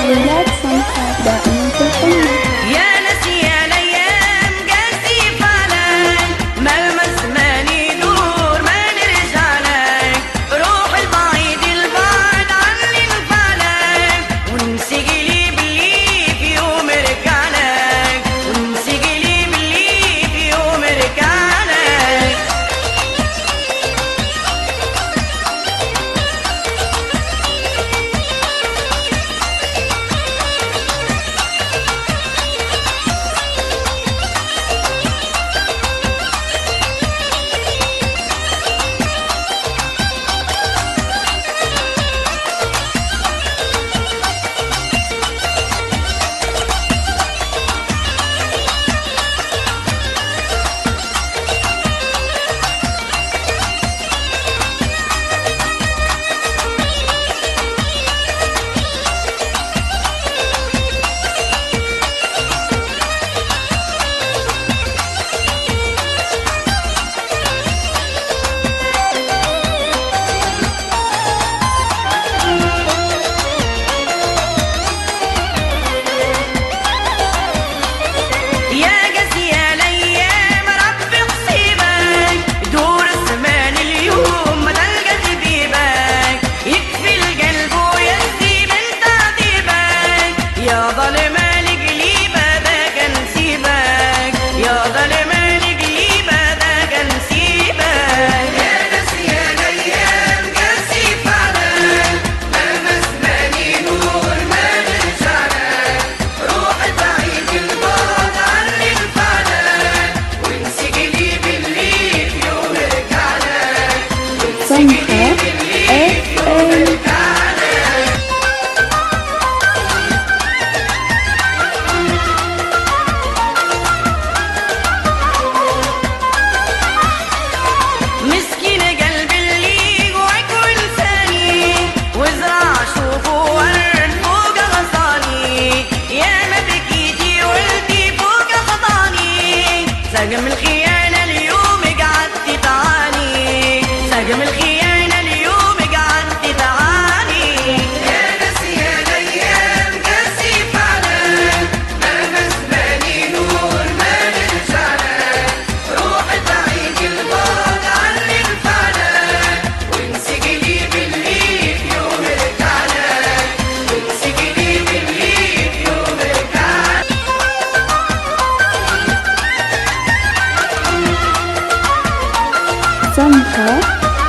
تسجيلات سمكة دائما في القمة. يا نسي الايام قاسي فعلك ملمس ما ندور ما نرجع لك روح البعيد البعد عني نفعلك ونسي قليب اللي في يوم رجع لك ونسي قليب اللي في يوم رجع لك. سمكة FM. مسكين قلب اللي جواك ولساني وازرع شوفه ورد فوق غصاني يا ما بكيتي وقلتي فوق خطاني سقم الخيانة اليوم قعدت تعاني سقم الخيانة اليوم قعدت تعاني. يا نسي الايام قاسي فعلك ملمس مالي نور ما نرجع لك روح بعيد البعد عني نفعلك ونسي قليب اللي في يوم رجع لك ونسي قليب اللي في يوم رجع لك. سمكة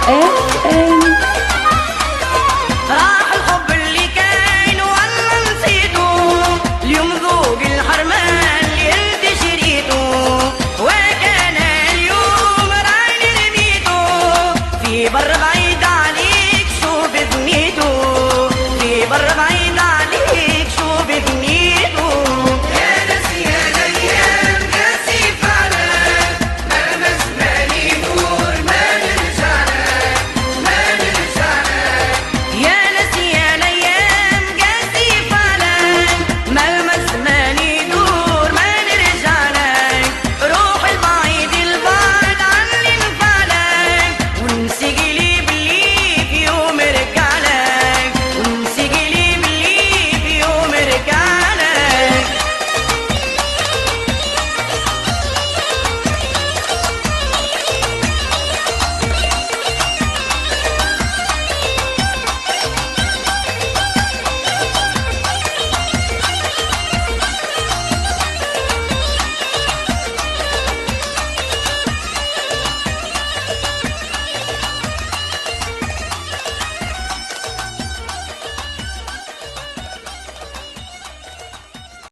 FM.